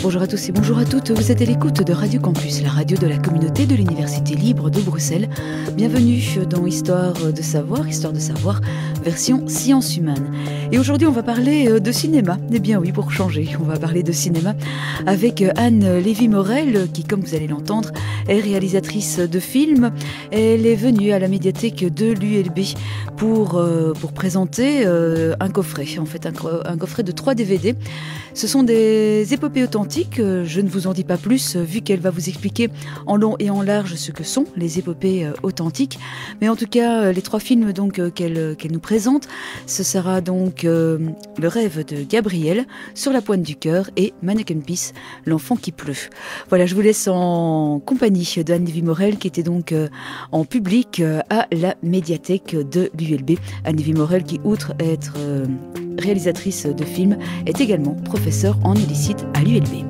Bonjour à tous et bonjour à toutes, vous êtes à l'écoute de Radio Campus, la radio de la communauté de l'Université libre de Bruxelles. Bienvenue dans Histoire de savoir, version sciences humaines. Et aujourd'hui on va parler de cinéma, eh bien oui, pour changer, on va parler de cinéma avec Anne Lévy-Morel qui, comme vous allez l'entendre, est réalisatrice de films. Elle est venue à la médiathèque de l'ULB pour présenter un coffret, en fait un coffret de 3 DVD. Ce sont des épopées authentiques, je ne vous en dis pas plus, vu qu'elle va vous expliquer en long et en large ce que sont les épopées authentiques. Mais en tout cas, les 3 films donc qu'elle nous présente, ce sera donc Le rêve de Gabriel, Sur la pointe du cœur et Mannequin Peace, L'enfant qui pleut. Voilà, je vous laisse en compagnie de Anne Lévy-Morel qui était donc en public à la médiathèque de l'ULB. Anne Lévy-Morel qui, outre être réalisatrice de films, est également professeure en illicite à l'ULB.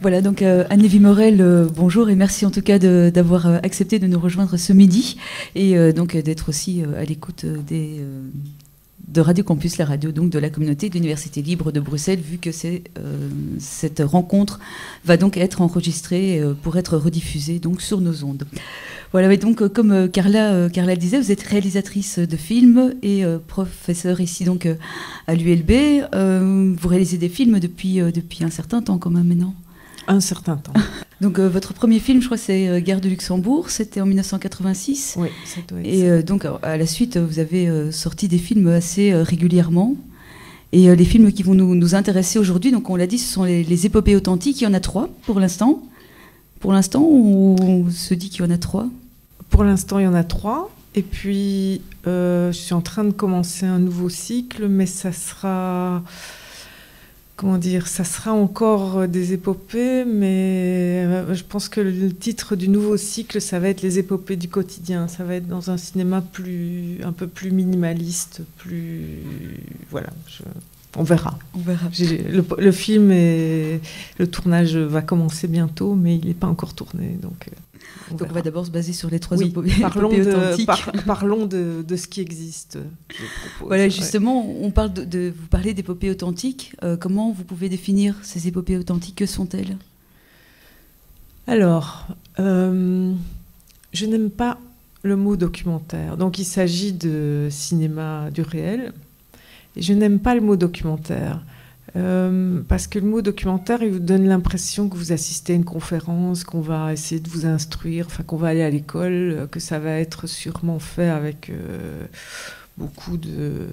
Voilà, donc Anne Lévy-Morel, bonjour et merci en tout cas d'avoir accepté de nous rejoindre ce midi et donc d'être aussi à l'écoute de Radio Campus, la radio donc de la communauté de l'Université libre de Bruxelles, vu que cette rencontre va donc être enregistrée pour être rediffusée donc sur nos ondes. Voilà, et donc comme Carla disait, vous êtes réalisatrice de films et professeure ici donc à l'ULB. Vous réalisez des films depuis un certain temps quand même maintenant. Un certain temps. Donc votre premier film, je crois, c'est Gare de Luxembourg, c'était en 1986. Oui, ça doit être et ça. Donc à la suite, vous avez sorti des films assez régulièrement. Et les films qui vont nous intéresser aujourd'hui, donc on l'a dit, ce sont les épopées authentiques. Il y en a 3 pour l'instant. Pour l'instant, on se dit qu'il y en a 3. Pour l'instant, il y en a 3. Et puis, je suis en train de commencer un nouveau cycle, mais ça sera... Comment dire, ça sera encore des épopées, mais je pense que le titre du nouveau cycle, ça va être les épopées du quotidien. Ça va être dans un cinéma un peu plus minimaliste, plus... Voilà, on verra. On verra. Le film le tournage va commencer bientôt, mais il n'est pas encore tourné, donc on va d'abord se baser sur les 3 épopées authentiques. Parlons de ce qui existe. Voilà, justement, on parle vous parlez d'épopées authentiques. Comment vous pouvez définir ces épopées authentiques? Que sont-elles? Alors, je n'aime pas le mot documentaire. Donc, il s'agit de cinéma du réel. Et je n'aime pas le mot documentaire. Parce que le mot documentaire, il vous donne l'impression que vous assistez à une conférence, qu'on va essayer de vous instruire, enfin qu'on va aller à l'école, que ça va être sûrement fait avec beaucoup de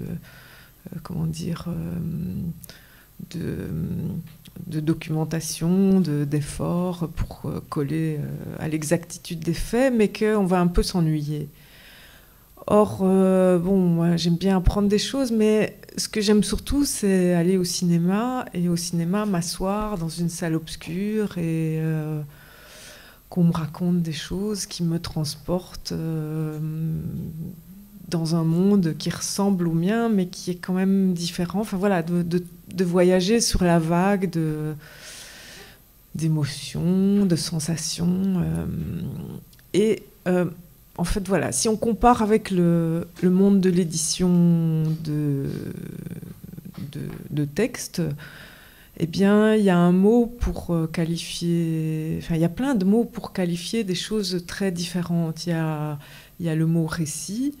documentation, d'efforts pour coller à l'exactitude des faits, mais qu'on va un peu s'ennuyer. Or, moi, j'aime bien apprendre des choses, mais ce que j'aime surtout, c'est aller au cinéma, et au cinéma, m'asseoir dans une salle obscure et qu'on me raconte des choses qui me transportent dans un monde qui ressemble au mien, mais qui est quand même différent. Enfin voilà, de voyager sur la vague d'émotions, de sensations. En fait, voilà, si on compare avec le monde de l'édition de texte, eh bien, il y a un mot pour qualifier... Enfin, il y a plein de mots pour qualifier des choses très différentes. Il y a le mot récit,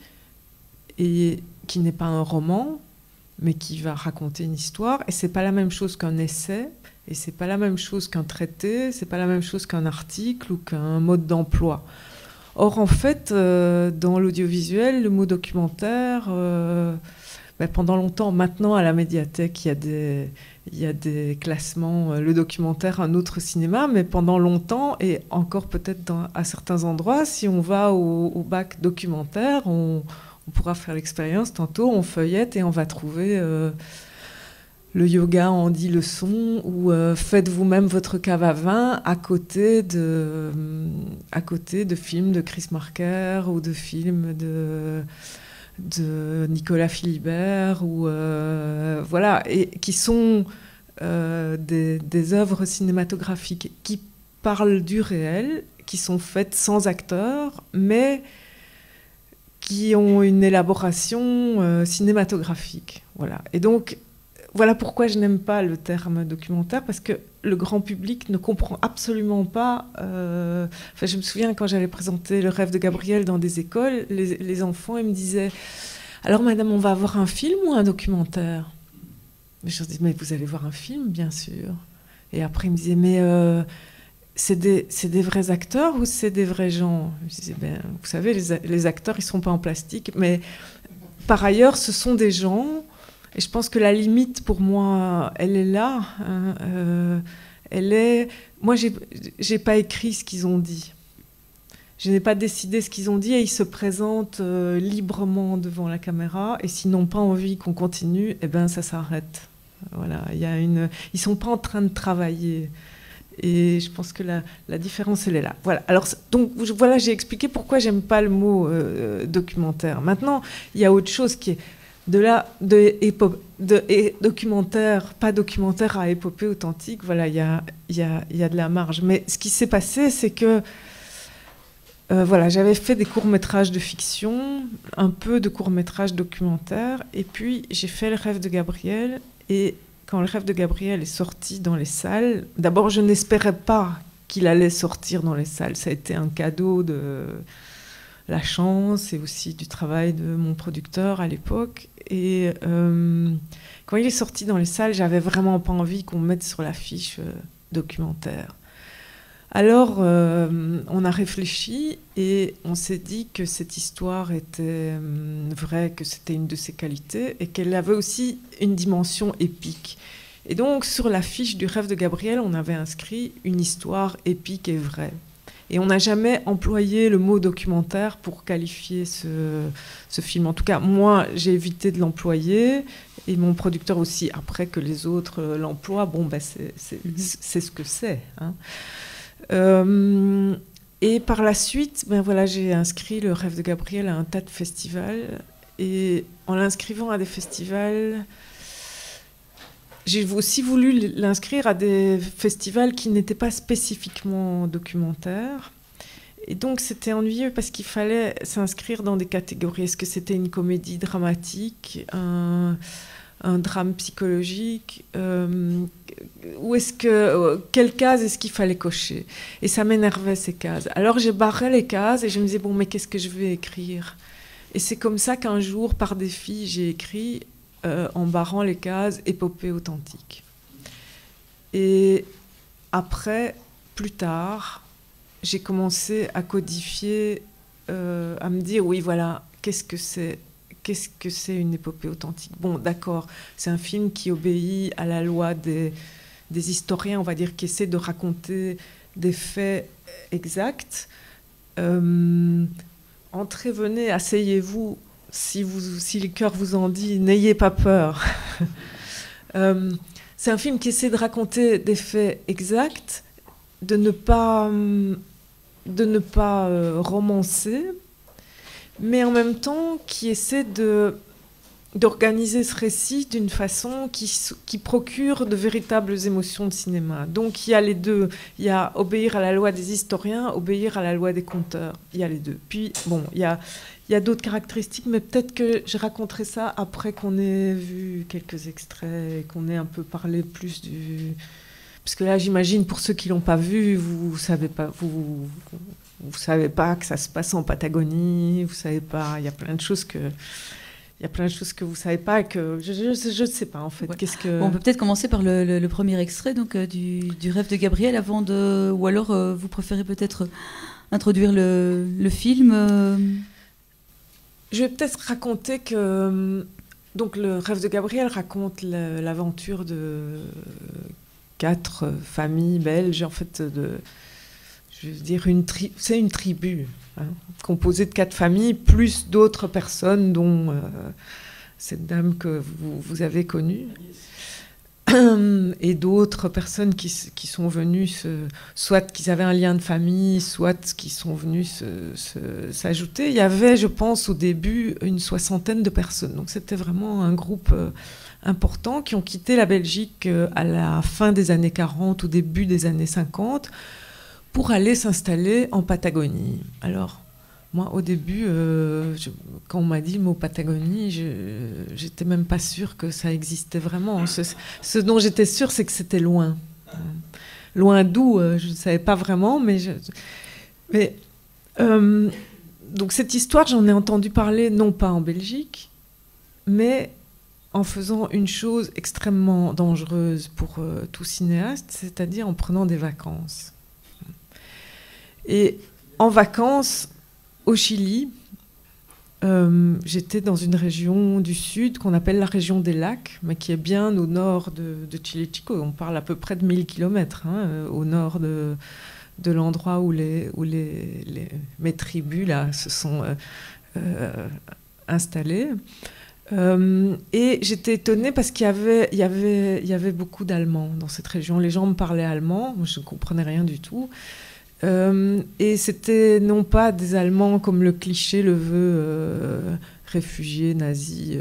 et qui n'est pas un roman, mais qui va raconter une histoire. Et c'est pas la même chose qu'un essai, et c'est pas la même chose qu'un traité, c'est pas la même chose qu'un article ou qu'un mode d'emploi. Or, en fait, dans l'audiovisuel, le mot documentaire, pendant longtemps, maintenant à la médiathèque, il y a des classements, le documentaire, un autre cinéma, mais pendant longtemps, et encore peut-être à certains endroits, si on va au bac documentaire, on pourra faire l'expérience, tantôt on feuillette et on va trouver... le yoga en 10 leçons, ou faites vous-même votre cave à vin à côté de films de Chris Marker ou de films de Nicolas Philibert, ou voilà, et qui sont des œuvres cinématographiques qui parlent du réel, qui sont faites sans acteurs, mais qui ont une élaboration cinématographique. Voilà. Et donc, voilà pourquoi je n'aime pas le terme documentaire, parce que le grand public ne comprend absolument pas. Enfin, je me souviens quand j'allais présenter Le rêve de Gabriel dans des écoles, les enfants ils me disaient « Alors madame, on va avoir un film ou un documentaire ?» Mais je leur disais « Mais vous allez voir un film, bien sûr. » Et après ils me disaient « Mais c'est des vrais acteurs ou c'est des vrais gens ?» Je disais « Ben, vous savez, les acteurs, ils ne sont pas en plastique, mais par ailleurs, ce sont des gens. » Et je pense que la limite, pour moi, elle est là. Hein, elle est... Moi, j'ai pas écrit ce qu'ils ont dit. Je n'ai pas décidé ce qu'ils ont dit et ils se présentent librement devant la caméra. Et s'ils n'ont pas envie qu'on continue, eh ben, ça s'arrête. Voilà, ils sont pas en train de travailler. Et je pense que la différence, elle est là. Voilà. Alors, donc, voilà, j'ai expliqué pourquoi j'aime pas le mot documentaire. Maintenant, il y a autre chose qui est documentaire, pas documentaire à épopée authentique. Voilà, il y a de la marge. Mais ce qui s'est passé, c'est que voilà, j'avais fait des courts-métrages de fiction, un peu de courts-métrages documentaires, et puis j'ai fait Le rêve de Gabriel. Et quand Le rêve de Gabriel est sorti dans les salles, d'abord, je n'espérais pas qu'il allait sortir dans les salles. Ça a été un cadeau de la chance et aussi du travail de mon producteur à l'époque. Et quand il est sorti dans les salles, j'avais vraiment pas envie qu'on mette sur l'affiche documentaire. Alors, on a réfléchi et on s'est dit que cette histoire était vraie, que c'était une de ses qualités et qu'elle avait aussi une dimension épique. Et donc, sur l'affiche du rêve de Gabriel, on avait inscrit une histoire épique et vraie. Et on n'a jamais employé le mot documentaire pour qualifier ce film. En tout cas, moi, j'ai évité de l'employer, et mon producteur aussi, après que les autres l'emploient. Bon, ben, c'est ce que c'est. Hein. Et par la suite, ben voilà, j'ai inscrit Le rêve de Gabriel à un tas de festivals. Et en l'inscrivant à des festivals, j'ai aussi voulu l'inscrire à des festivals qui n'étaient pas spécifiquement documentaires. Et donc, c'était ennuyeux parce qu'il fallait s'inscrire dans des catégories. Est-ce que c'était une comédie dramatique, un drame psychologique ou quelle case est-ce qu'il fallait cocher? Et ça m'énervait, ces cases. Alors, j'ai barré les cases et je me disais, bon, mais qu'est-ce que je vais écrire? Et c'est comme ça qu'un jour, par défi, j'ai écrit... en barrant les cases épopée authentique. Et après, plus tard, j'ai commencé à codifier, à me dire, oui, voilà, qu'est-ce que c'est une épopée authentique? Bon, d'accord, c'est un film qui obéit à la loi des historiens, on va dire, qui essaient de raconter des faits exacts. Entrez, venez, asseyez-vous. Si le cœur vous en dit, n'ayez pas peur. C'est un film qui essaie de raconter des faits exacts, de ne pas romancer, mais en même temps qui essaie d'organiser ce récit d'une façon qui procure de véritables émotions de cinéma. Donc il y a les deux. Il y a obéir à la loi des historiens, obéir à la loi des conteurs. Il y a les deux. Puis, bon, il y a d'autres caractéristiques, mais peut-être que je raconterai ça après qu'on ait vu quelques extraits et qu'on ait un peu parlé plus du... Parce que là, j'imagine, pour ceux qui ne l'ont pas vu, vous savez pas que ça se passe en Patagonie, vous savez pas... Il y a plein de choses que vous ne savez pas et que je ne sais pas, en fait. Ouais. Bon, on peut peut-être commencer par le premier extrait donc, du rêve de Gabriel, avant de... Ou alors, vous préférez peut-être introduire le film Je vais peut-être raconter que... Donc, le rêve de Gabriel raconte l'aventure de 4 familles belges, en fait, je veux dire, c'est une tribu, hein, composée de 4 familles, plus d'autres personnes, dont cette dame que vous avez connue. et d'autres personnes qui sont venues, soit qu'ils avaient un lien de famille, soit qui sont venus s'ajouter. Il y avait, je pense, au début, une 60aine de personnes. Donc c'était vraiment un groupe important qui ont quitté la Belgique à la fin des années 40, au début des années 50, pour aller s'installer en Patagonie. Alors, moi, au début, quand on m'a dit le mot Patagonie, j'étais même pas sûre que ça existait vraiment. Ce dont j'étais sûre, c'est que c'était loin. Loin d'où, je ne savais pas vraiment, donc cette histoire, j'en ai entendu parler, non pas en Belgique, mais en faisant une chose extrêmement dangereuse pour tout cinéaste, c'est-à-dire en prenant des vacances. Et en vacances, au Chili, j'étais dans une région du sud qu'on appelle la région des lacs, mais qui est bien au nord de Chile-Chico. On parle à peu près de 1000 km au nord de l'endroit où mes tribus là, se sont installées. Et j'étais étonnée parce qu'il y avait beaucoup d'Allemands dans cette région. Les gens me parlaient allemand, moi je ne comprenais rien du tout. Et c'était non pas des Allemands comme le cliché le veut, réfugiés nazis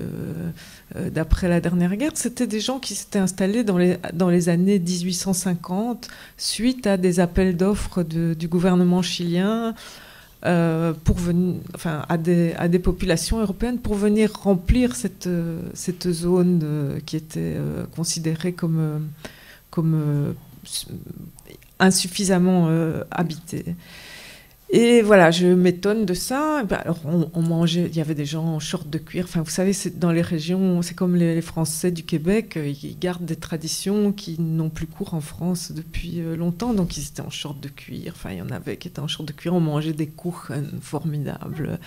d'après la dernière guerre, c'était des gens qui s'étaient installés dans les années 1850 suite à des appels d'offres du gouvernement chilien pour venir, enfin, à des populations européennes pour venir remplir cette zone qui était considérée comme insuffisamment habité. Et voilà, je m'étonne de ça. Alors, on mangeait, il y avait des gens en short de cuir. Enfin, vous savez, dans les régions, c'est comme les Français du Québec, ils gardent des traditions qui n'ont plus cours en France depuis longtemps. Donc, ils étaient en short de cuir. Enfin, il y en avait qui étaient en short de cuir. On mangeait des kuchen formidables.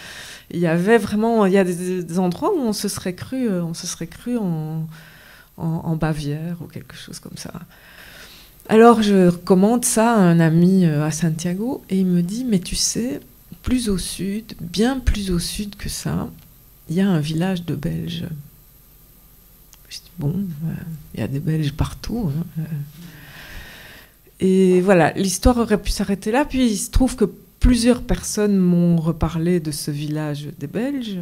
Il y avait vraiment, il y a des endroits où on se serait cru en Bavière ou quelque chose comme ça. Alors, je recommande ça à un ami à Santiago et il me dit, mais tu sais, plus au sud, bien plus au sud que ça, il y a un village de Belges. Je dis, bon, il y a des Belges partout. Et voilà, l'histoire aurait pu s'arrêter là, puis il se trouve que plusieurs personnes m'ont reparlé de ce village des Belges,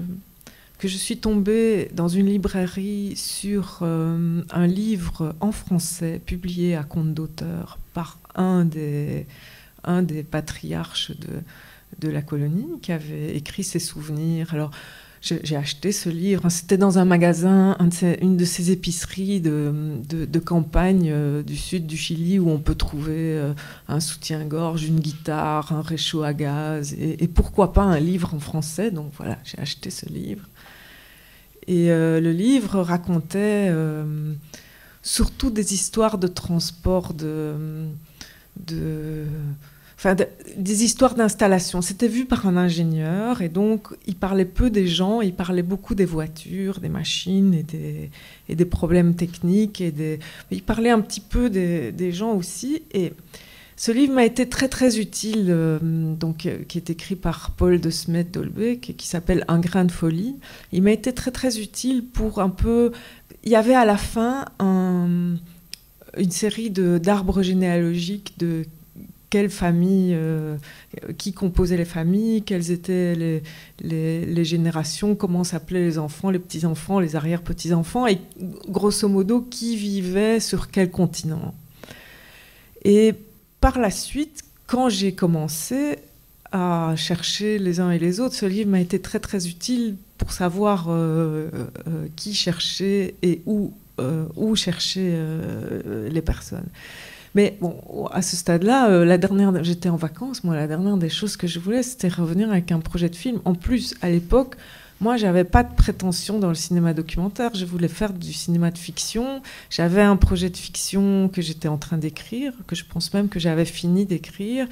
que je suis tombée dans une librairie sur un livre en français publié à compte d'auteur par un des patriarches de la colonie qui avait écrit ses souvenirs. Alors, j'ai acheté ce livre. C'était dans un magasin, une de ces épiceries de campagne du sud du Chili où on peut trouver un soutien-gorge, une guitare, un réchaud à gaz et pourquoi pas un livre en français. Donc voilà, j'ai acheté ce livre. Et le livre racontait surtout des histoires de transport, des histoires d'installation. C'était vu par un ingénieur et donc il parlait peu des gens, il parlait beaucoup des voitures, des machines et des problèmes techniques. Il parlait un petit peu des gens aussi. Et ce livre m'a été très très utile, qui est écrit par Paul de Smet-Dolbeek, qui s'appelle Un grain de folie. Il m'a été très très utile pour un peu... Il y avait à la fin une série d'arbres généalogiques de quelles familles, qui composaient les familles, quelles étaient les générations, comment s'appelaient les enfants, les petits-enfants, les arrière-petits-enfants, et grosso modo, qui vivait sur quel continent. Et par la suite, quand j'ai commencé à chercher les uns et les autres, ce livre m'a été très très utile pour savoir qui cherchait et où chercher les personnes. Mais bon, à ce stade-là, j'étais en vacances, moi, la dernière des choses que je voulais, c'était revenir avec un projet de film. En plus, à l'époque, moi, j'avais pas de prétention dans le cinéma documentaire. Je voulais faire du cinéma de fiction. J'avais un projet de fiction que j'étais en train d'écrire, que je pense même que j'avais fini d'écrire,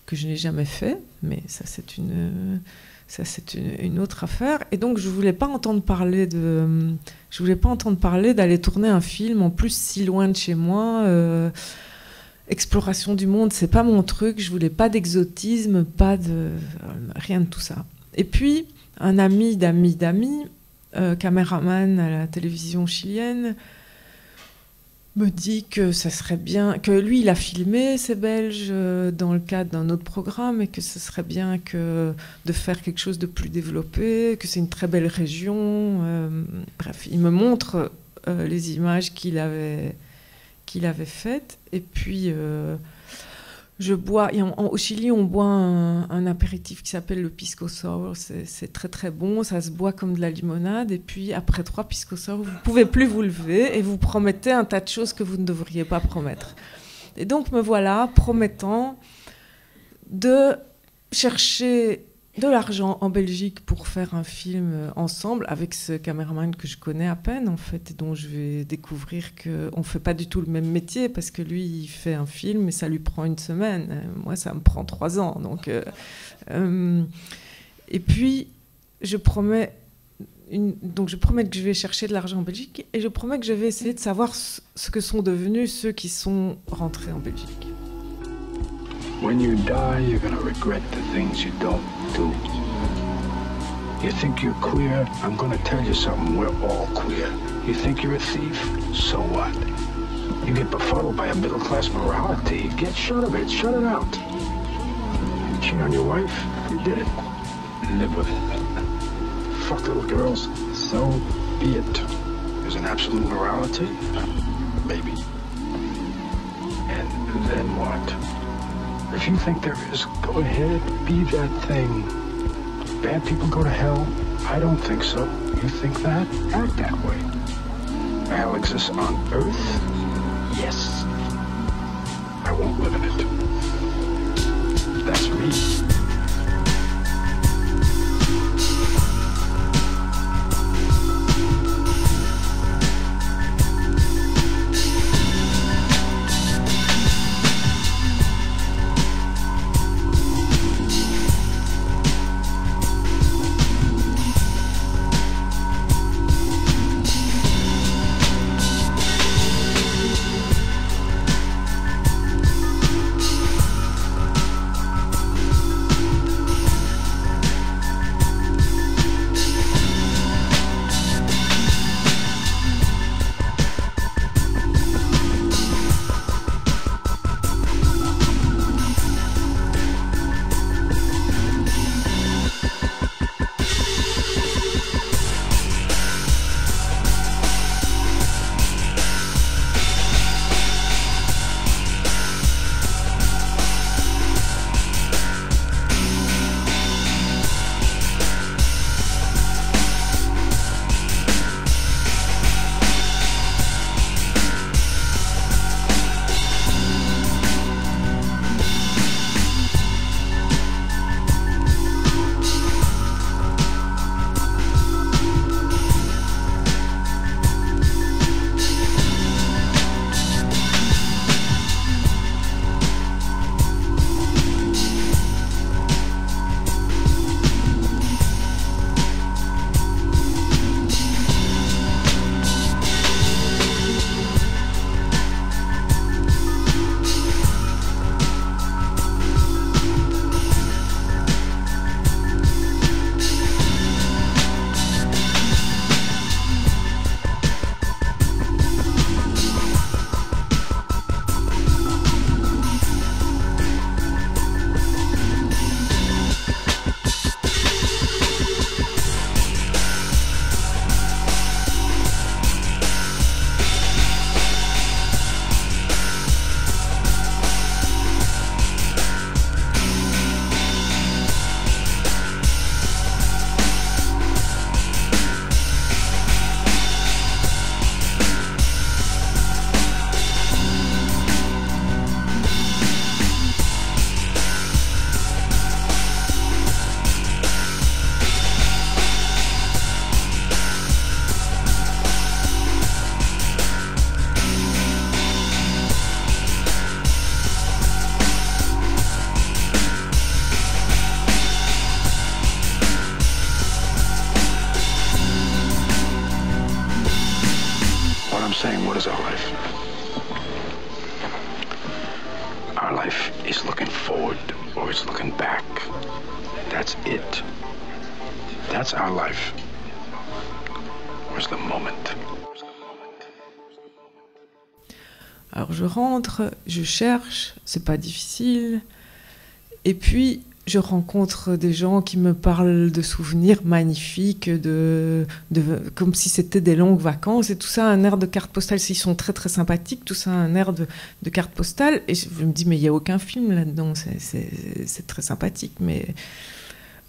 que je n'ai jamais fait. Mais ça, c'est une autre affaire. Et donc, je voulais pas entendre parler d'aller tourner un film, en plus si loin de chez moi. Exploration du monde, c'est pas mon truc. Je voulais pas d'exotisme, rien de tout ça. Et puis, un ami d'amis, caméraman à la télévision chilienne, me dit que ça serait bien, que lui il a filmé ces Belges dans le cadre d'un autre programme et que ce serait bien de faire quelque chose de plus développé, que c'est une très belle région. Bref, il me montre les images qu'il avait faites et puis je bois, au Chili on boit un apéritif qui s'appelle le pisco sour, c'est très très bon, ça se boit comme de la limonade et puis après 3 pisco sour vous ne pouvez plus vous lever et vous promettez un tas de choses que vous ne devriez pas promettre. Et donc me voilà promettant de chercher de l'argent en Belgique pour faire un film ensemble avec ce caméraman que je connais à peine en fait et dont je vais découvrir qu'on ne fait pas du tout le même métier parce que lui il fait un film et ça lui prend 1 semaine, moi ça me prend 3 ans donc, et puis je promets que je vais chercher de l'argent en Belgique et je promets que je vais essayer de savoir ce que sont devenus ceux qui sont rentrés en Belgique. When you die, you're gonna regret the things you don't do. You think you're queer? I'm gonna tell you something, we're all queer. You think you're a thief? So what? You get befuddled by a middle-class morality. Get shut of it, shut it out. You cheat on your wife? You did it. Live with it. Fuck little girls? So be it. There's an absolute morality? Maybe. And then what? If you think there is, go ahead, be that thing. Bad people go to hell? I don't think so. You think that? Act that way. Hell exists on Earth? Yes. I won't live in it. That's me. saying, what is our life? Our life is looking forward or it's looking back. That's it. That's our life. Where's the moment? Alors je rentre, je cherche, c'est pas difficile. Et puis je rencontre des gens qui me parlent de souvenirs magnifiques, comme si c'était des longues vacances. Et tout ça a un air de carte postale. Ils sont très très sympathiques, tout ça a un air de carte postale. Et je me dis, mais il n'y a aucun film là-dedans. C'est très sympathique. Mais...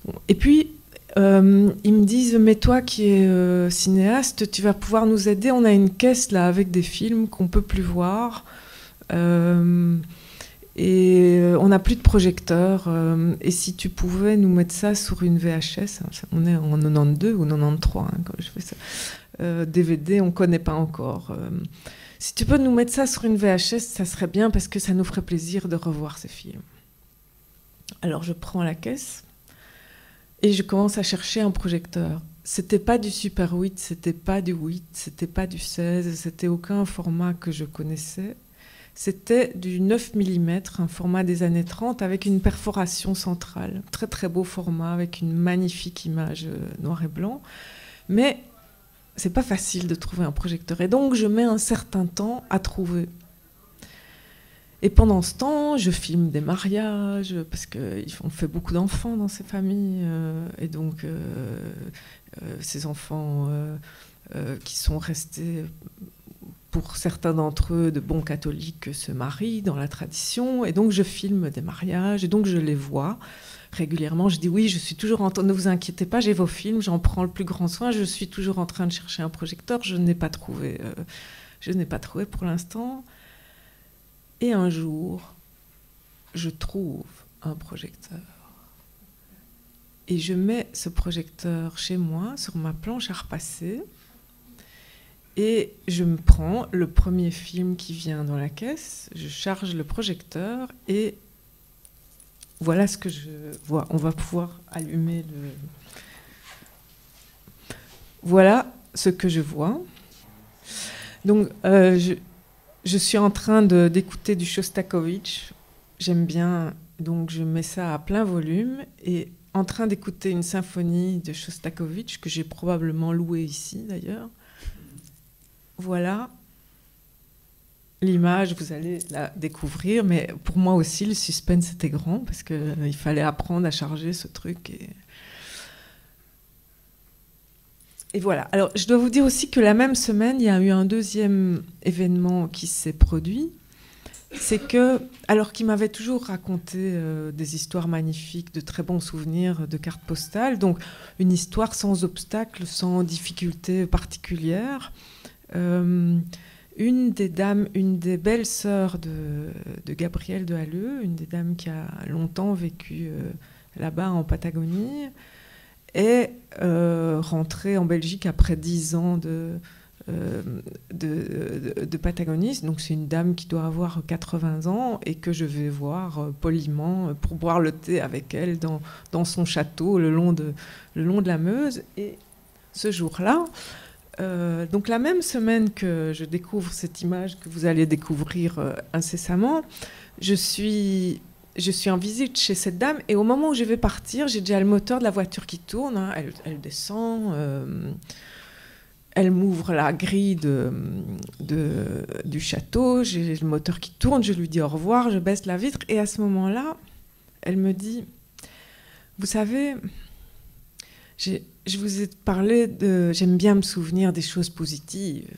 Bon. Et puis, ils me disent, mais toi qui es cinéaste, tu vas pouvoir nous aider. On a une caisse là avec des films qu'on ne peut plus voir. Et on n'a plus de projecteur. Et si tu pouvais nous mettre ça sur une VHS, on est en 92 ou 93 quand je fais ça. DVD, on ne connaît pas encore. Si tu peux nous mettre ça sur une VHS, ça serait bien parce que ça nous ferait plaisir de revoir ces films. Alors je prends la caisse et je commence à chercher un projecteur. C'était pas du Super 8, c'était pas du 8, c'était pas du 16, c'était aucun format que je connaissais. C'était du 9 mm, un format des années 30 avec une perforation centrale. Très très beau format avec une magnifique image noir et blanc. Mais c'est pas facile de trouver un projecteur. Et donc je mets un certain temps à trouver. Et pendant ce temps, je filme des mariages, parce qu'on fait beaucoup d'enfants dans ces familles. Et donc ces enfants qui sont restés... pour certains d'entre eux, de bons catholiques se marient dans la tradition. Et donc, je filme des mariages. Et donc, je les vois régulièrement. Je dis, oui, je suis toujours en train... Ne vous inquiétez pas, j'ai vos films, j'en prends le plus grand soin. Je suis toujours en train de chercher un projecteur. Je n'ai pas trouvé pour l'instant. Et un jour, je trouve un projecteur. Et je mets ce projecteur chez moi, sur ma planche à repasser. Et je me prends le premier film qui vient dans la caisse, je charge le projecteur et voilà ce que je vois. On va pouvoir allumer le... Voilà ce que je vois. Donc, je suis en train d'écouter du Shostakovich. J'aime bien, donc je mets ça à plein volume et en train d'écouter une symphonie de Shostakovich que j'ai probablement louée ici d'ailleurs. Voilà l'image, vous allez la découvrir, mais pour moi aussi, le suspense était grand, parce qu'il fallait apprendre à charger ce truc. Et voilà. Alors, je dois vous dire aussi que la même semaine, il y a eu un deuxième événement qui s'est produit. C'est que, alors qu'il m'avait toujours raconté des histoires magnifiques, de très bons souvenirs de cartes postales, donc une histoire sans obstacle, sans difficulté particulière, une des belles sœurs de Gabrielle de Halleux, une des dames qui a longtemps vécu là-bas en Patagonie, est rentrée en Belgique après 10 ans de Patagonie. Donc c'est une dame qui doit avoir 80 ans et que je vais voir poliment pour boire le thé avec elle dans son château le long de la Meuse. Et ce jour-là, donc la même semaine que je découvre cette image que vous allez découvrir incessamment, je suis en visite chez cette dame et au moment où je vais partir, j'ai déjà le moteur de la voiture qui tourne, hein, elle descend, elle m'ouvre la grille du château, j'ai le moteur qui tourne, je lui dis au revoir, je baisse la vitre et à ce moment-là, elle me dit, vous savez... Je vous ai parlé j'aime bien me souvenir des choses positives,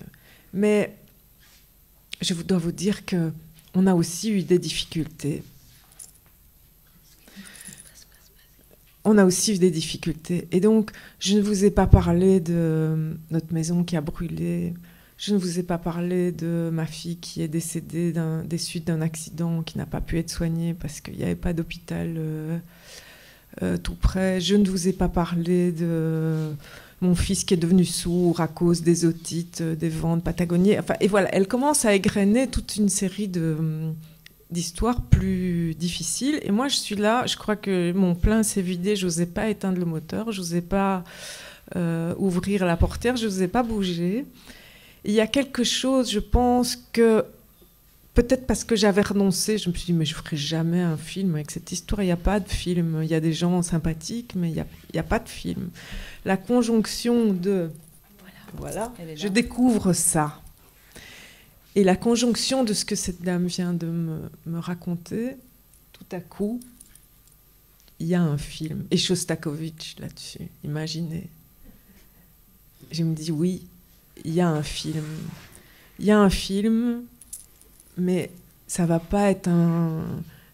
mais je dois vous dire qu'on a aussi eu des difficultés. On a aussi eu des difficultés. Et donc, je ne vous ai pas parlé de notre maison qui a brûlé. Je ne vous ai pas parlé de ma fille qui est décédée des suites d'un accident qui n'a pas pu être soignée parce qu'il n'y avait pas d'hôpital... tout près. Je ne vous ai pas parlé de mon fils qui est devenu sourd à cause des otites, des vents de Patagonie. Enfin, et voilà, elle commence à égrener toute une série d'histoires plus difficiles. Et moi, je suis là, je crois que mon plein s'est vidé, je n'osais pas éteindre le moteur, je n'osais pas ouvrir la portière, je n'osais pas bouger. Il y a quelque chose, je pense que peut-être parce que j'avais renoncé, je me suis dit, mais je ne ferai jamais un film avec cette histoire. Il n'y a pas de film. Il y a des gens sympathiques, mais il n'y a pas de film. La conjonction de... Voilà. Je découvre ça. Et la conjonction de ce que cette dame vient de me raconter, tout à coup, il y a un film. Et Shostakovich là-dessus, imaginez. Je me dis, oui, il y a un film. Il y a un film, mais ça va pas être un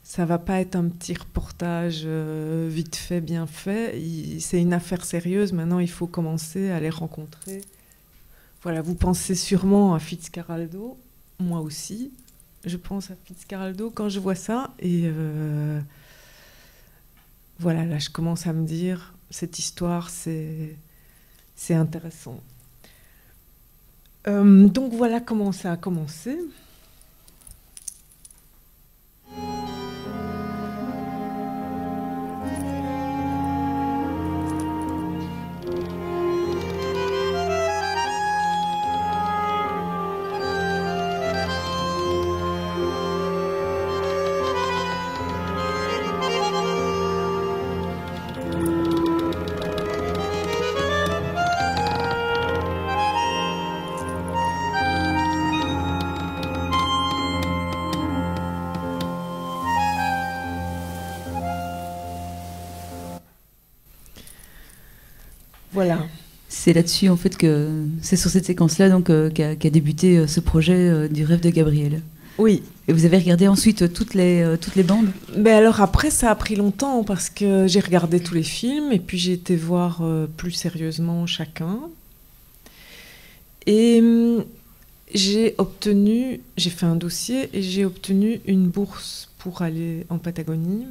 petit reportage vite fait, bien fait. C'est une affaire sérieuse. Maintenant, il faut commencer à les rencontrer. Voilà, vous pensez sûrement à Fitzcarraldo. Moi aussi, je pense à Fitzcarraldo quand je vois ça. Et voilà, là, je commence à me dire, cette histoire, c'est intéressant. Donc voilà comment ça a commencé. Voilà. C'est là-dessus, en fait, que c'est sur cette séquence-là donc qu'a débuté ce projet du rêve de Gabriel. Oui. Et vous avez regardé ensuite toutes les bandes? Ben alors après, ça a pris longtemps parce que j'ai regardé tous les films et puis j'ai été voir plus sérieusement chacun. Et j'ai fait un dossier et j'ai obtenu une bourse pour aller en Patagonie.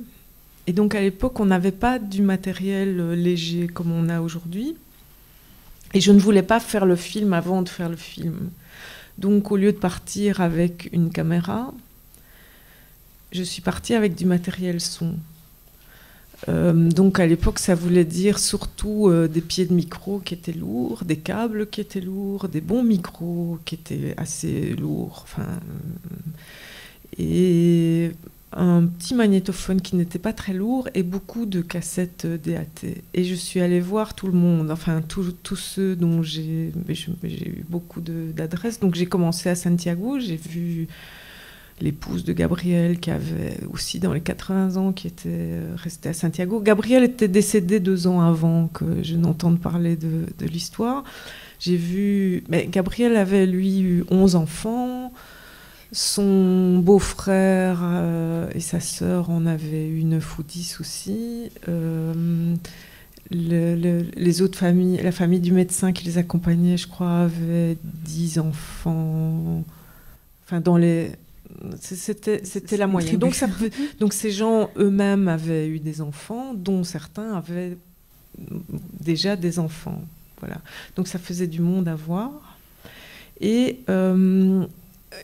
Et donc à l'époque, on n'avait pas du matériel léger comme on a aujourd'hui. Et je ne voulais pas faire le film avant de faire le film. Donc au lieu de partir avec une caméra, je suis partie avec du matériel son. Donc à l'époque, ça voulait dire surtout des pieds de micro qui étaient lourds, des câbles qui étaient lourds, des bons micros qui étaient assez lourds. Et un petit magnétophone qui n'était pas très lourd et beaucoup de cassettes DAT. Et je suis allée voir tout le monde, enfin tous ceux dont j'ai eu beaucoup d'adresses. Donc j'ai commencé à Santiago, j'ai vu l'épouse de Gabriel qui avait aussi dans les 80 ans, qui était restée à Santiago. Gabriel était décédé 2 ans avant que je n'entende parler de l'histoire. Mais Gabriel avait lui eu 11 enfants. Son beau-frère et sa sœur en avaient eu 9 ou 10 aussi. Les autres familles, la famille du médecin qui les accompagnait, je crois, avait 10 enfants. Enfin, c'était la moyenne. Donc ces gens eux-mêmes avaient eu des enfants, dont certains avaient déjà des enfants. Voilà. Donc ça faisait du monde à voir. Et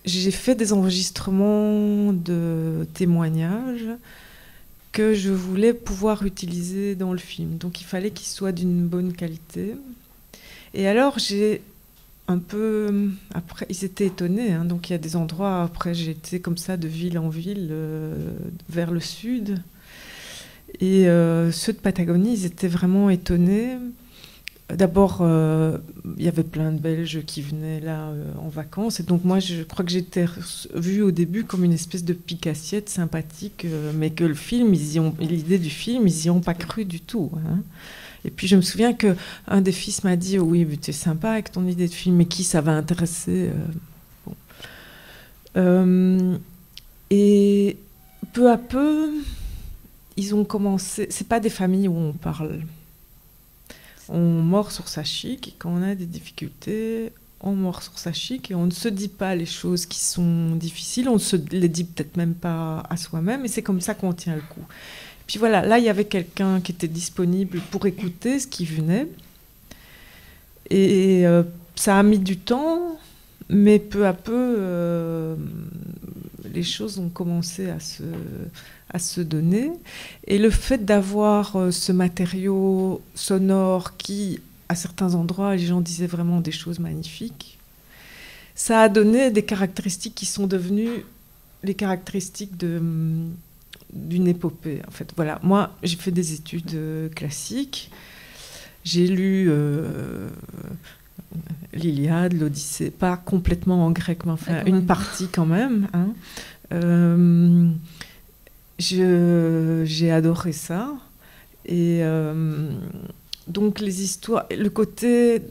j'ai fait des enregistrements de témoignages que je voulais pouvoir utiliser dans le film. Donc il fallait qu'ils soient d'une bonne qualité. Et alors j'ai un peu... Après, ils étaient étonnés. Hein, donc il y a des endroits, après j'ai été comme ça de ville en ville vers le sud. Et ceux de Patagonie, ils étaient vraiment étonnés. D'abord, il y avait plein de Belges qui venaient là en vacances. Et donc moi, je crois que j'étais vue au début comme une espèce de pique-assiette sympathique, mais que l'idée du film, ils n'y ont pas cru du tout. Hein. Et puis je me souviens qu'un des fils m'a dit « Oui, mais tu es sympa avec ton idée de film, mais qui ça va intéresser bon. Et peu à peu, ils ont commencé... C'est pas des familles où on parle. On mord sur sa chic, et quand on a des difficultés, on mord sur sa chic, et on ne se dit pas les choses qui sont difficiles, on ne se les dit peut-être même pas à soi-même, et c'est comme ça qu'on tient le coup. Et puis voilà, là il y avait quelqu'un qui était disponible pour écouter ce qui venait, et ça a mis du temps, mais peu à peu, les choses ont commencé à se donner. Et le fait d'avoir ce matériau sonore qui, à certains endroits, les gens disaient vraiment des choses magnifiques, ça a donné des caractéristiques qui sont devenues les caractéristiques d'une épopée. En fait, voilà. Moi, j'ai fait des études classiques. J'ai lu l'Iliade, l'Odyssée, pas complètement en grec, mais enfin une partie quand même. Hein. J'ai adoré ça. Et donc les histoires, le côté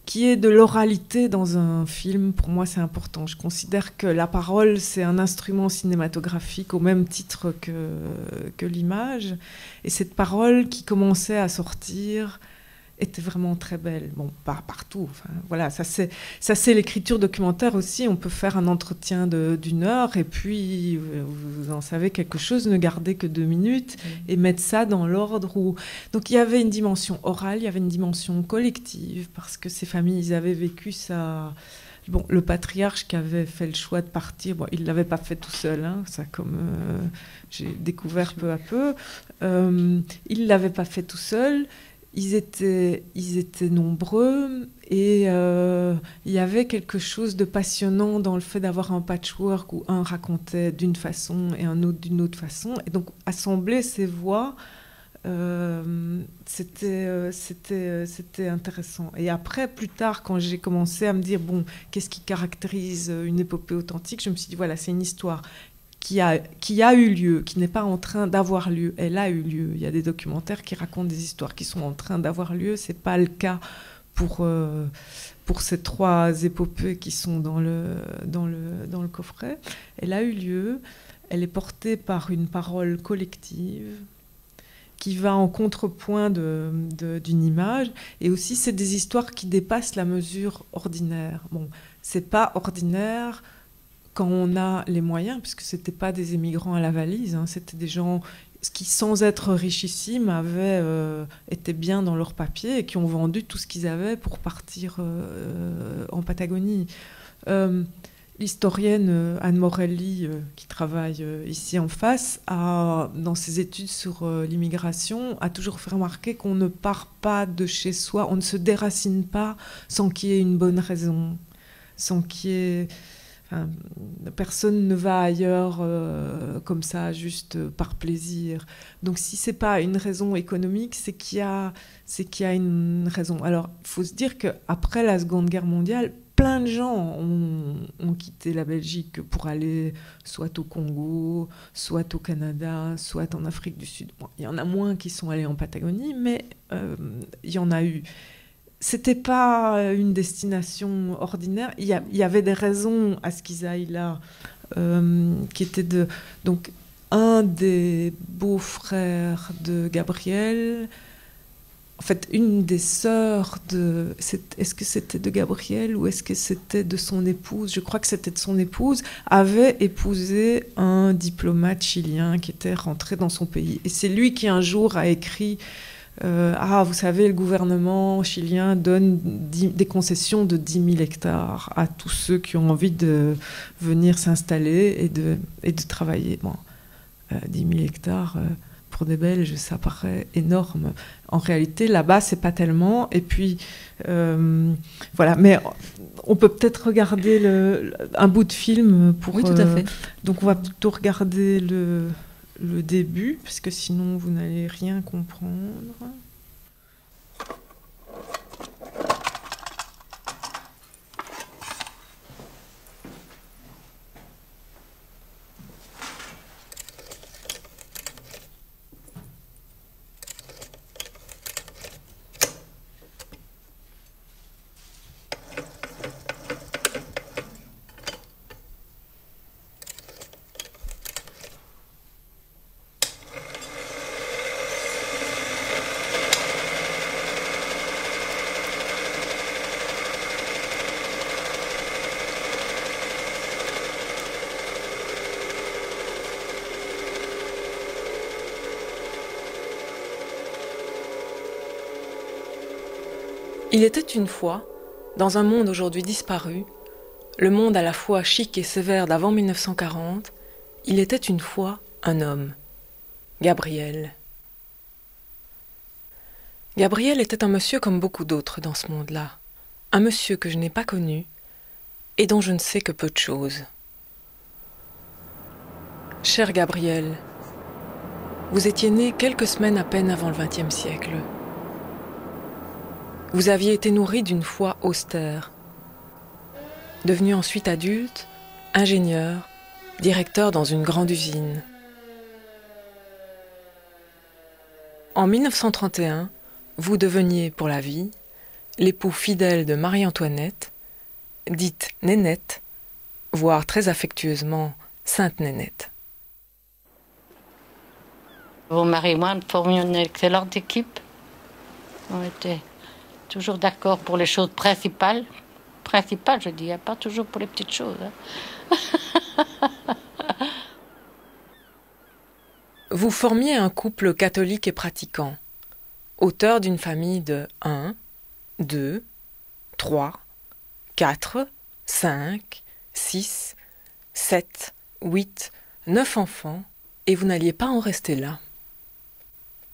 qui est de l'oralité dans un film, pour moi c'est important. Je considère que la parole c'est un instrument cinématographique au même titre que l'image. Et cette parole qui commençait à sortir était vraiment très belle. Bon, pas partout. Enfin, voilà, ça c'est l'écriture documentaire aussi. On peut faire un entretien d'une heure et puis vous en savez quelque chose, ne gardez que 2 minutes et mettre ça dans l'ordre où... Donc il y avait une dimension orale, il y avait une dimension collective parce que ces familles, ils avaient vécu ça... Bon, le patriarche qui avait fait le choix de partir, bon, il ne l'avait pas fait tout seul, hein, ça comme j'ai découvert peu à peu. Il ne l'avait pas fait tout seul. Ils étaient nombreux et il y avait quelque chose de passionnant dans le fait d'avoir un patchwork où un racontait d'une façon et un autre d'une autre façon. Et donc, assembler ces voix, c'était intéressant. Et après, plus tard, quand j'ai commencé à me dire, bon, qu'est-ce qui caractérise une épopée authentique, je me suis dit, voilà, c'est une histoire qui a eu lieu, qui n'est pas en train d'avoir lieu. Elle a eu lieu. Il y a des documentaires qui racontent des histoires qui sont en train d'avoir lieu. Ce n'est pas le cas pour ces 3 épopées qui sont dans le coffret. Elle a eu lieu. Elle est portée par une parole collective qui va en contrepoint d'une image. Et aussi, c'est des histoires qui dépassent la mesure ordinaire. Bon, ce n'est pas ordinaire quand on a les moyens, puisque ce n'étaient pas des émigrants à la valise, hein, c'était des gens qui, sans être richissimes, étaient bien dans leurs papiers et qui ont vendu tout ce qu'ils avaient pour partir en Patagonie. L'historienne Anne Morelli, qui travaille ici en face, dans ses études sur l'immigration, a toujours fait remarquer qu'on ne part pas de chez soi, on ne se déracine pas sans qu'il y ait une bonne raison, sans qu'il y ait... Enfin, personne ne va ailleurs comme ça, juste par plaisir. Donc si ce n'est pas une raison économique, c'est qu'il y a une raison. Alors, il faut se dire qu'après la Seconde Guerre mondiale, plein de gens ont quitté la Belgique pour aller soit au Congo, soit au Canada, soit en Afrique du Sud. Bon, il y en a moins qui sont allés en Patagonie, mais il y en a eu. C'était pas une destination ordinaire. Il y avait des raisons à ce qu'ils aillent là, qui étaient donc un des beaux-frères de Gabriel. En fait, une des sœurs est-ce que c'était de Gabriel ou est-ce que c'était de son épouse? Je crois que c'était de son épouse, avait épousé un diplomate chilien qui était rentré dans son pays. Et c'est lui qui un jour a écrit vous savez, le gouvernement chilien donne des concessions de 10 000 hectares à tous ceux qui ont envie de venir s'installer et de travailler. Bon, 10 000 hectares, pour des Belges, ça paraît énorme. En réalité, là-bas, c'est pas tellement. Et puis, voilà. Mais on peut peut-être regarder un bout de film pour... Oui, tout à fait. Donc, on va plutôt regarder le début, parce que sinon vous n'allez rien comprendre. Il était une fois, dans un monde aujourd'hui disparu, le monde à la fois chic et sévère d'avant 1940, il était une fois un homme, Gabriel. Gabriel était un monsieur comme beaucoup d'autres dans ce monde-là, un monsieur que je n'ai pas connu et dont je ne sais que peu de choses. Cher Gabriel, vous étiez né quelques semaines à peine avant le XXe siècle. Vous aviez été nourri d'une foi austère. Devenu ensuite adulte, ingénieur, directeur dans une grande usine. En 1931, vous deveniez pour la vie l'époux fidèle de Marie-Antoinette, dite Nénette, voire très affectueusement Sainte Nénette. Mon mari et moi, nous formions une excellente équipe. On était toujours d'accord pour les choses principales. Principales, je dis, pas toujours pour les petites choses. Vous formiez un couple catholique et pratiquant, auteur d'une famille de 1, 2, 3, 4, 5, 6, 7, 8, 9 enfants, et vous n'alliez pas en rester là.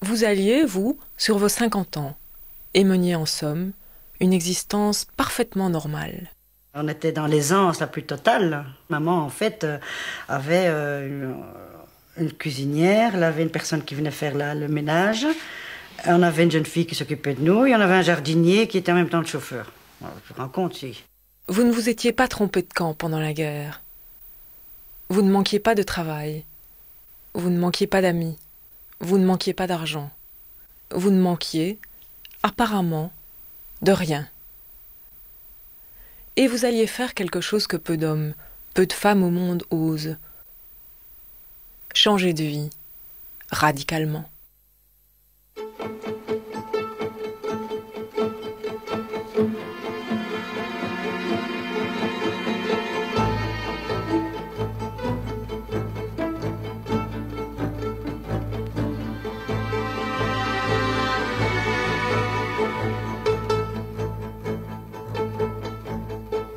Vous alliez, vous, sur vos 50 ans, et meniez en somme une existence parfaitement normale. On était dans l'aisance la plus totale. Maman, en fait, avait une cuisinière, elle avait une personne qui venait faire le ménage, on avait une jeune fille qui s'occupait de nous, et on avait un jardinier qui était en même temps le chauffeur. Je me rends compte, si. Vous ne vous étiez pas trompé de camp pendant la guerre. Vous ne manquiez pas de travail. Vous ne manquiez pas d'amis. Vous ne manquiez pas d'argent. Vous ne manquiez, apparemment, de rien. Et vous alliez faire quelque chose que peu d'hommes, peu de femmes au monde osent. Changer de vie, radicalement.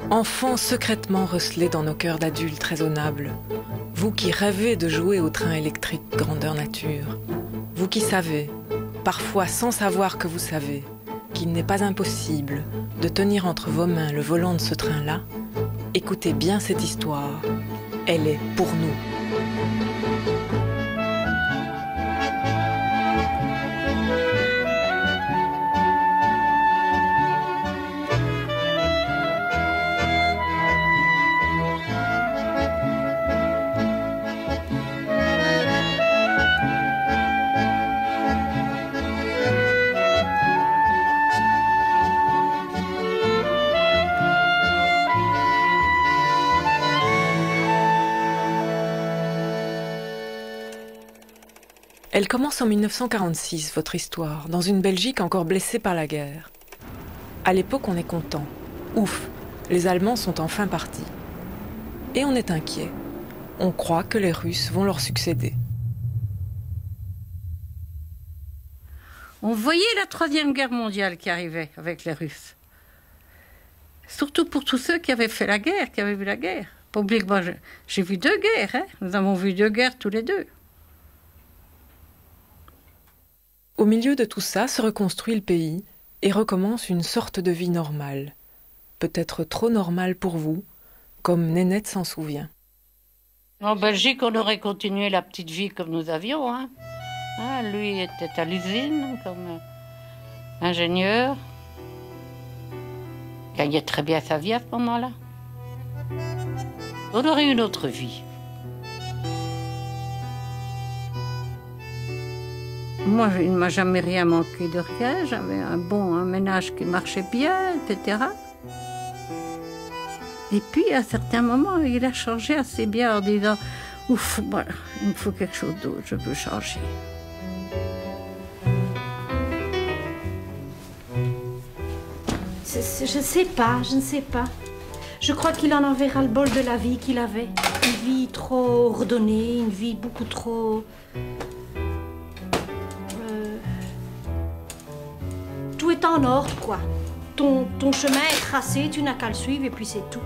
Enfants secrètement recelés dans nos cœurs d'adultes raisonnables, vous qui rêvez de jouer au train électrique grandeur nature, vous qui savez, parfois sans savoir que vous savez, qu'il n'est pas impossible de tenir entre vos mains le volant de ce train-là, écoutez bien cette histoire, elle est pour nous. Elle commence en 1946, votre histoire, dans une Belgique encore blessée par la guerre. À l'époque, on est content. Ouf, les Allemands sont enfin partis. Et on est inquiet. On croit que les Russes vont leur succéder. On voyait la Troisième Guerre mondiale qui arrivait avec les Russes. Surtout pour tous ceux qui avaient fait la guerre, qui avaient vu la guerre. Pas oublier que moi, j'ai vu 2 guerres. Hein. Nous avons vu 2 guerres tous les deux. Au milieu de tout ça se reconstruit le pays et recommence une sorte de vie normale. Peut-être trop normale pour vous, comme Nénette s'en souvient. En Belgique, on aurait continué la petite vie comme nous avions. Hein. Lui était à l'usine comme ingénieur. Il gagnait très bien sa vie à ce moment-là. On aurait une autre vie. Moi, il ne m'a jamais rien manqué de rien. J'avais un ménage qui marchait bien, etc. Et puis, à certains moments, il a changé assez bien en disant « Ouf, voilà, il me faut quelque chose d'autre, je veux changer. » Je ne sais pas. Je crois qu'il en avait ras-le-bol de la vie qu'il avait. Une vie trop ordonnée, une vie beaucoup trop... Tout est en ordre, quoi. Ton chemin est tracé, tu n'as qu'à le suivre et puis c'est tout.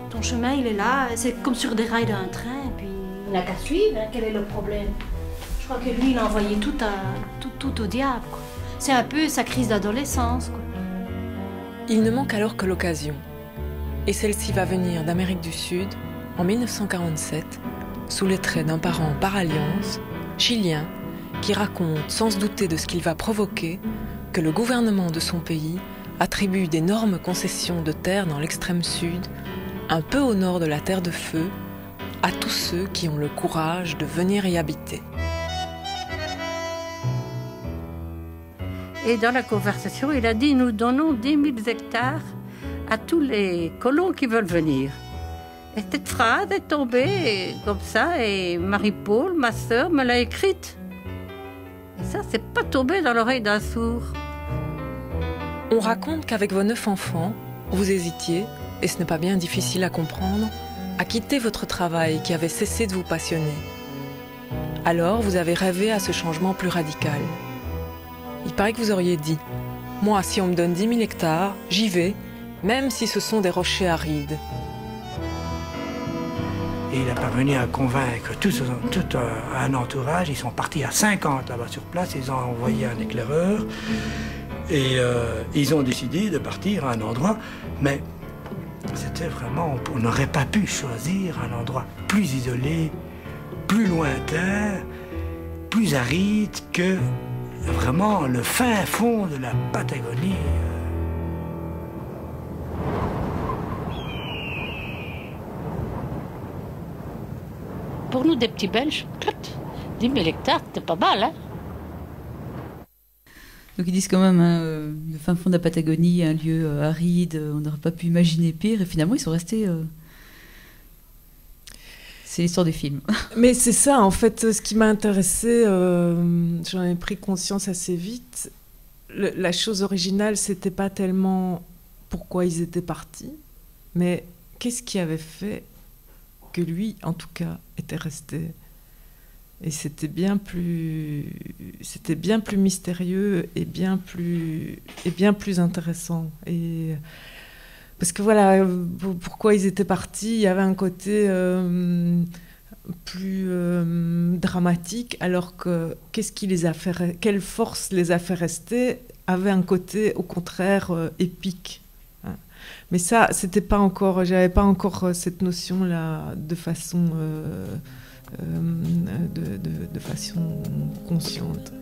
Ton chemin, il est là, c'est comme sur des rails d'un train, et puis il n'a qu'à suivre, hein, quel est le problème? Je crois que lui, il a envoyé tout au diable, quoi. C'est un peu sa crise d'adolescence, quoi. Il ne manque alors que l'occasion. Et celle-ci va venir d'Amérique du Sud, en 1947, sous les traits d'un parent par alliance, chilien, qui raconte, sans se douter de ce qu'il va provoquer, que le gouvernement de son pays attribue d'énormes concessions de terre dans l'extrême sud, un peu au nord de la Terre de Feu, à tous ceux qui ont le courage de venir y habiter. Et dans la conversation, il a dit, nous donnons 10 000 hectares à tous les colons qui veulent venir. Et cette phrase est tombée comme ça, et Marie-Paul, ma sœur, me l'a écrite. Et ça, c'est pas tombé dans l'oreille d'un sourd. On raconte qu'avec vos 9 enfants, vous hésitiez, et ce n'est pas bien difficile à comprendre, à quitter votre travail qui avait cessé de vous passionner. Alors, vous avez rêvé à ce changement plus radical. Il paraît que vous auriez dit « Moi, si on me donne 10 000 hectares, j'y vais, même si ce sont des rochers arides. » Et il a parvenu à convaincre tout un entourage. Ils sont partis à 50 là-bas sur place, ils ont envoyé un éclaireur. Et ils ont décidé de partir à un endroit, mais c'était vraiment... On n'aurait pas pu choisir un endroit plus isolé, plus lointain, plus aride que vraiment le fin fond de la Patagonie. Pour nous, des petits Belges, 10 000 hectares, c'était pas mal, hein? Donc ils disent quand même, le fin fond de la Patagonie, un lieu aride, on n'aurait pas pu imaginer pire, et finalement ils sont restés... C'est l'histoire du film. Mais c'est ça, en fait, ce qui m'a intéressé, j'en ai pris conscience assez vite. La chose originale, c'était pas tellement pourquoi ils étaient partis, mais qu'est-ce qui avait fait que lui, en tout cas, était resté. Et c'était bien plus mystérieux et bien plus intéressant. Et parce que voilà, pourquoi ils étaient partis, il y avait un côté plus dramatique, alors que quelle force les a fait rester, avait un côté au contraire épique. Mais ça, c'était pas encore, j'avais pas encore cette notion-là de façon consciente.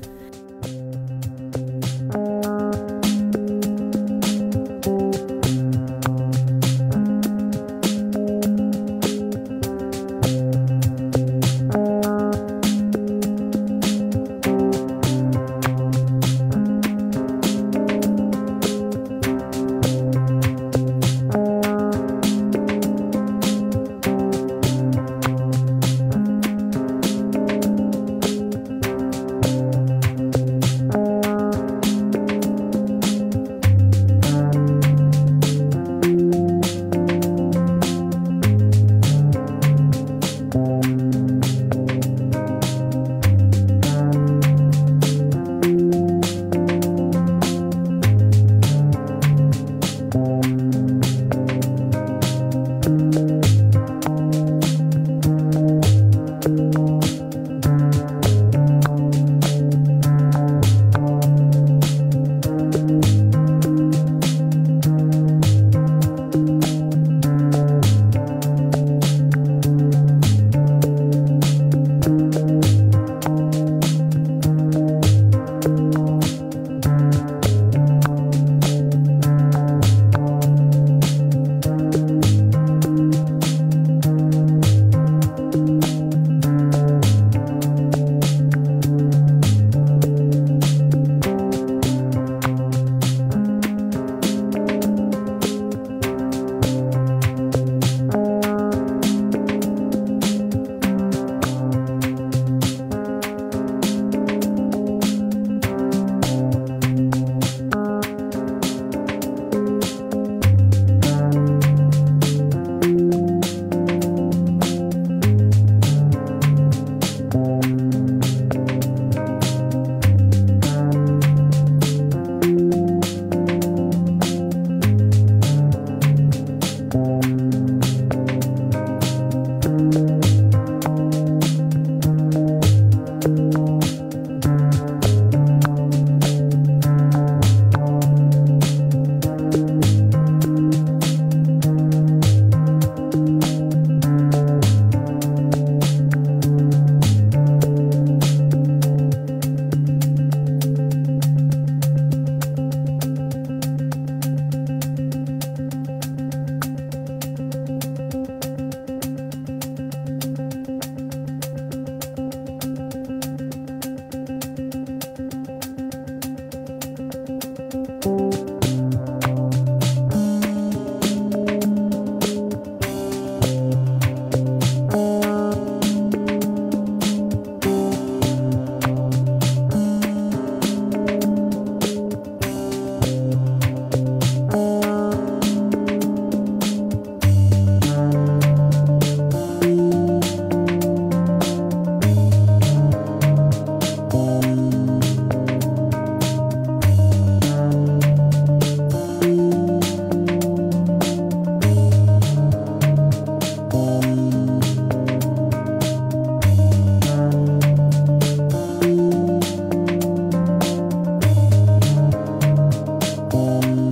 Thank you.